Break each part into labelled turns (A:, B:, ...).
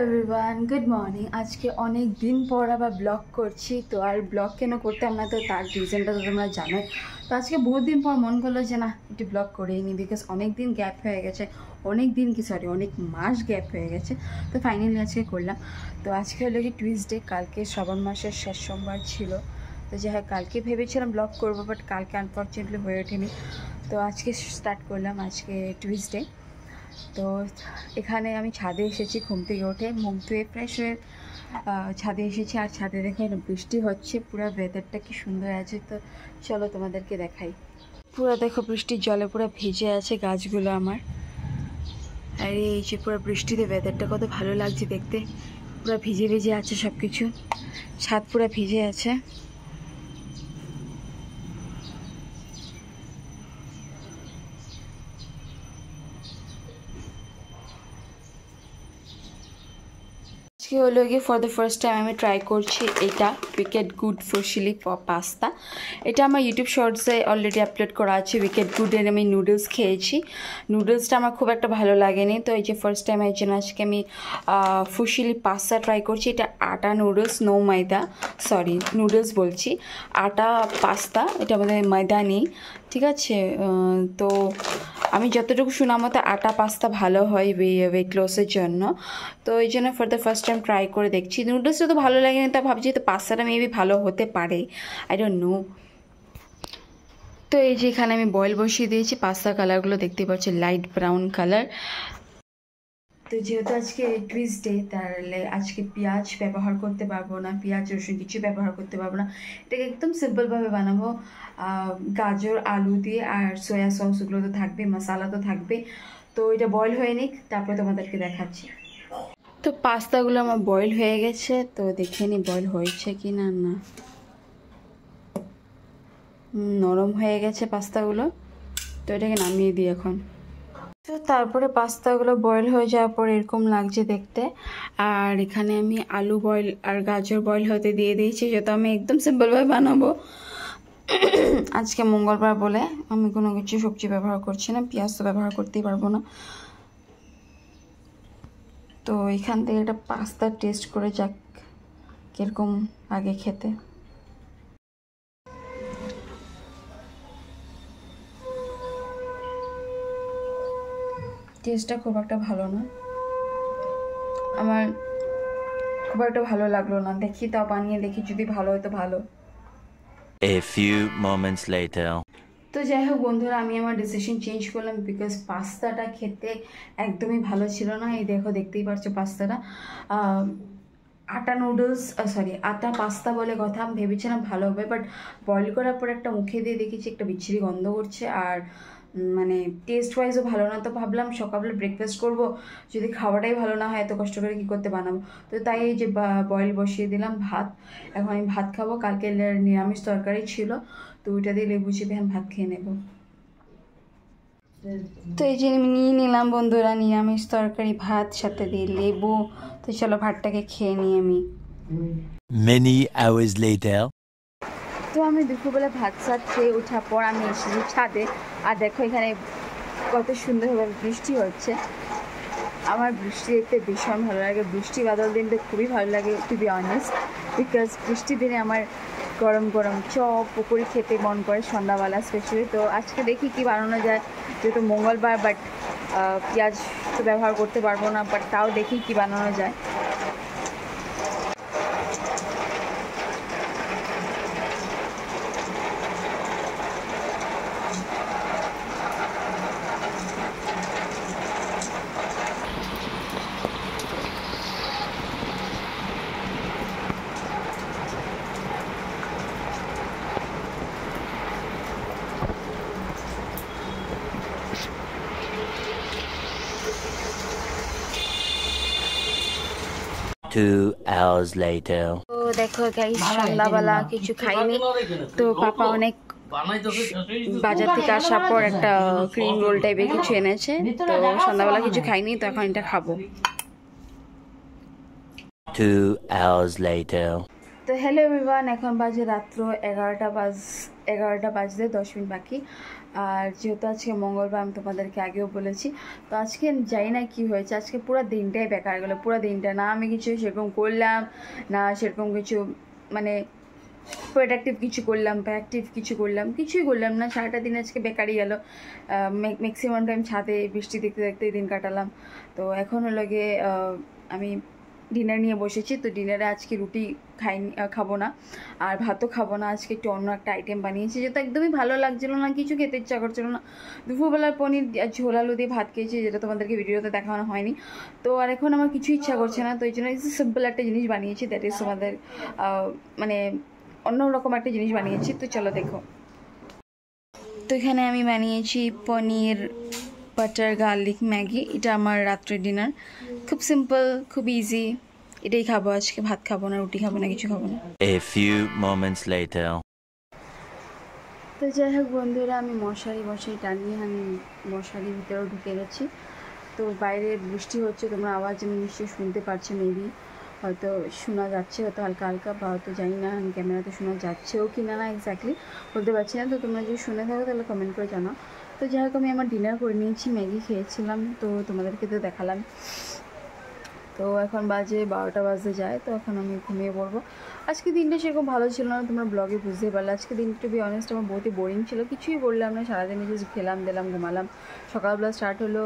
A: Everyone, good morning. আজকে অনেক দিন পর আবার ব্লগ করছি। তো আর ব্লগ কেন করতাম না, তো তার রিজনটা তো তোমরা জানোই। তো আজকে বহুত দিন পর মন করলো যে না একটু ব্লগ করেই নি, বিকজ অনেক দিন গ্যাপ হয়ে গেছে, অনেক মাস গ্যাপ হয়ে গেছে। তো ফাইনালি আজকে করলাম। তো আজকে হলো কি টুইসডে, কালকে শ্রাবণ মাসের শেষ সোমবার ছিল। তো যাই হোক, কালকে ভেবেছিলাম ব্লগ করবো, বাট কালকে আনফর্চুনেটলি হয়ে ওঠেনি। তো আজকে স্টার্ট করলাম, আজকে টুইসডে। তো এখানে আমি ছাদে এসেছি, ঘুম থেকে উঠে মুখ ধুয়ে ফ্রেশ হয়ে ছাদে এসেছি। আর ছাদে দেখে বৃষ্টি হচ্ছে, পুরো ওয়েদারটা কি সুন্দর আছে। তো চলো তোমাদেরকে দেখাই। পুরো দেখো বৃষ্টির জলে পুরো ভিজে আছে গাছগুলো আমার। আর এই যে পুরো বৃষ্টিতে ওয়েদারটা কত ভালো লাগছে দেখতে, পুরো ভিজে ভিজে আছে সব কিছু, ছাদ পুরো ভিজে আছে। আজকে হলো গিয়ে ফর দ্য ফার্স্ট টাইম আমি ট্রাই করছি এটা উইকেট গুড ফুশিলি পাস্তা। এটা আমার ইউটিউব শর্টসে অলরেডি আপলোড করা আছে। উইকেট গুডের আমি নুডলস খেয়েছি, নুডলসটা আমার খুব একটা ভালো লাগেনি। তো এই যে ফার্স্ট টাইম এই জন্য আজকে আমি ফুশিলি পাস্তা ট্রাই করছি। এটা আটা নুডলস, নো ময়দা, সরি নুডলস বলছি, আটা পাস্তা, এটা আমাদের ময়দা নেই, ঠিক আছে। তো আমি যতটুকু শোনা মতো আটা পাস্তা ভালো হয় ওয়েট লসের জন্য। তো এই জন্য for the first time try করে দেখছি। নুডলসটা তো ভালো লাগেনি, তা ভাবছি তো পাস্তাটা মেবি ভালো হতে পারে, আই ডোন্ট নো। তো এই যে এখানে আমি বয়েল বসিয়ে দিয়েছি, পাস্তা কালারগুলো দেখতে পাচ্ছি লাইট ব্রাউন কালার। তো যেহেতু আজকে টুইসডে, তাহলে আজকে পেঁয়াজ ব্যবহার করতে পারবো না, পেঁয়াজ রসুন কিছু ব্যবহার করতে পারবো না। এটাকে একদম সিম্পলভাবে বানাবো, গাজর আলু দিয়ে, আর সয়া সসগুলো তো থাকবে, মশলা তো থাকবে। তো এটা বয়েল হয়ে নিক, তারপরে তোমাদেরকে দেখাচ্ছি। তো পাস্তাগুলো আমার বয়েল হয়ে গেছে, তো দেখে নি বয়েল হয়েছে কি না। না, নরম হয়ে গেছে পাস্তাগুলো। তো এটাকে নামিয়ে দিই এখন। তো তারপরে পাস্তাগুলো বয়েল হয়ে যাওয়ার পর এরকম লাগছে দেখতে। আর এখানে আমি আলু বয়েল আর গাজর বয়েল হতে দিয়ে দিয়েছি, যেহেতু আমি একদম সিম্পলভাবে বানাবো। আজকে মঙ্গলবার বলে আমি কোনো কিছু সবজি ব্যবহার করছি না, পেঁয়াজ তো ব্যবহার করতেই পারবো না। তো এখান থেকে একটা পাস্তা টেস্ট করে যাক কীরকম আগে খেতে। টেস্টটা খুব একটা ভালো না, আমার খুব একটা ভালো লাগলো না। দেখি তাও বানিয়ে দেখি, যদি ভালো হয় তো ভালো।
B: A few moments later.
A: তো যাই হোক বন্ধুরা, আমি আমার ডিসিশন চেঞ্জ করলাম, বিকজ পাস্তাটা খেতে একদমই ভালো ছিল না। এই দেখো, দেখতেই পারছো পাস্তাটা আটা নুডলস, সরি আটা পাস্তা বলে কথা। আমি ভেবেছিলাম ভালো হবে, বাট বয়েল করার পর একটা মুখে দিয়ে দেখেছি একটা বিচ্ছিরি গন্ধ করছে, আর মানে টেস্ট ওয়াইজও ভালো না। তো ভাবলাম সকালবেলা ব্রেকফাস্ট করব, যদি খাওয়াটাই ভালো না হয় এত কষ্ট করে কী করতে বানাবো। তো তাই এই যে বয়েল বসিয়ে দিলাম ভাত, এখন আমি ভাত খাবো। কালকে নিরামিষ তরকারি ছিল, তো ওইটা দিয়ে লেবু চিপে আমি ভাত খেয়ে নেব। তো এই যে আমি নিয়ে নিলাম বন্ধুরা নিরামিষ তরকারি, ভাত সাথে দিয়ে লেবু। তো চলো ভাতটাকে খেয়ে নিই আমি।
B: Many hours later.
A: তো আমি দুপুরবেলা ভাত সাত খেয়ে ওঠার পর আমি এসেছি ছাদে, আর দেখো এখানে কত সুন্দরভাবে বৃষ্টি হচ্ছে। আমার বৃষ্টি দেখতে ভীষণ ভালো লাগে, বৃষ্টি বাদল দিনটা খুবই ভালো লাগে, টু বি অনেস্ট। বিকজ বৃষ্টির দিনে আমার গরম গরম চপ পকোড়ি খেতে মন করে সন্ধ্যাবেলা স্পেশালি। তো আজকে দেখি কি বানানো যায়, যেহেতু মঙ্গলবার, বাট পেঁয়াজ তো ব্যবহার করতে পারবো না, বাট তাও দেখি কি বানানো যায়।
B: Two hours later.
A: তো দেখো গাইস, সন্ধ্যাবেলা কিছু খাইনি। তো পাপা অনেক বাজার থেকে আসার পর একটা ক্রিম রোল টাইপের কিছু এনেছে, তো সন্ধ্যাবেলা কিছু খাইনি, তো এখন এটা খাবো।
B: 2 hours later.
A: তো হ্যালো এভরিওয়ান, এখন বাজে রাত্র 11টা বাজতে 10 মিনিট বাকি। আর যেহেতু আজকে মঙ্গলবার আমি তোমাদেরকে আগেও বলেছি, তো আজকে জানি না কী হয়েছে, আজকে পুরো দিনটাই বেকার গেলো। পুরো দিনটা না আমি কিছু সেরকম করলাম, না সেরকম কিছু মানে প্রোডাক্টিভ কিছু করলাম, অ্যাক্টিভ কিছু করলাম, কিছুই করলাম না। সারাটা দিন আজকে বেকারই গেল। ম্যাক্সিমাম টাইম ছাদে বৃষ্টি দেখতে দেখতেই দিন কাটালাম। তো এখন হলো গিয়ে আমি ডিনার নিয়ে বসেছি। তো ডিনারে আজকে রুটি খাবো না, আর ভাতও খাবো না। আজকে একটু অন্য একটা আইটেম বানিয়েছি, যেটা একদমই ভালো লাগছিলো না, কিছু খেতে ইচ্ছা করছিলো না। দুপুরবেলার পনির ঝোল আলু দিয়ে ভাত খেয়েছি, যেটা তোমাদেরকে ভিডিওতে দেখানো হয়নি। তো আর এখন আমার কিছু ইচ্ছা করছে না, তো এই জন্য সিম্পল একটা জিনিস বানিয়েছি, দ্যাট ইজ তোমাদের মানে অন্যরকম একটা জিনিস বানিয়েছি। তো চলো দেখো। তো এখানে আমি বানিয়েছি পনির বাটার গার্লিক ম্যাগি। এটা আমার রাত্রের ডিনার, খুব সিম্পল, খুব ইজি। এটাই খাবো আজকে, ভাত খাবো না, রুটি খাবো না, কিছু খাবো না।
B: A few moments later.
A: তো যাই হোক বন্ধুরা, আমি মশারি টানিয়ে আমি মশারির ভিতরেও ঢুকে গেছি। তো বাইরে বৃষ্টি হচ্ছে, তোমরা আওয়াজ আমি নিশ্চয়ই শুনতে পারছো, মেবি হয়তো শোনা যাচ্ছে, হয়তো হালকা হালকা, বা হয়তো জানি না আমি ক্যামেরাতে শোনা যাচ্ছেও কি না এক্স্যাক্টলি বলতে পারছি না। তো তোমরা যদি শুনে থাকো তাহলে কমেন্ট করে জানাও। তো যাই হোক, আমি আমার ডিনার করে নিয়েছি, ম্যাগি খেয়েছিলাম, তো তোমাদেরকে তো দেখালাম। তো এখন বাজে 12টা বাজতে যায়, তো এখন আমি ঘুমিয়ে পড়বো। আজকে দিনটা সেরকম ভালো ছিল না, তোমরা ব্লগে বুঝতেই পারলে। আজকে দিনটা টু বি অনেস্ট আমার বহুতই বোরিং ছিল, কিছুই করলাম না, সারাদিন জাস্ট খেলাম দিলাম ঘুমালাম। সকালবেলা স্টার্ট হলো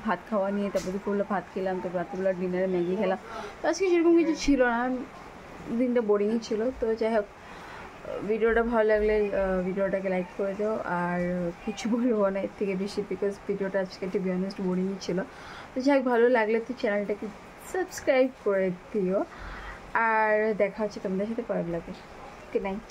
A: ভাত খাওয়া নিয়ে, তারপর দুপুরবেলা ভাত খেলাম, তো রাত্রিবেলা ডিনারে ম্যাগি খেলাম। তো আজকে সেরকম কিছু ছিল না, দিনটা বোরিংই ছিল। তো যাই হোক, ভিডিওটা ভালো লাগলে ভিডিওটাকে লাইক করে দাও, আর কিছু বলবো না এর থেকে বেশি, বিকজ ভিডিওটা আজকে টু বি অনেস্ট বোরিংই ছিল। তো যাই হোক, ভালো লাগলে তো চ্যানেলটাকে সাবস্ক্রাইব করে দিও, আর দেখা হচ্ছে তোমাদের সাথে পরের ব্লগে। Good night.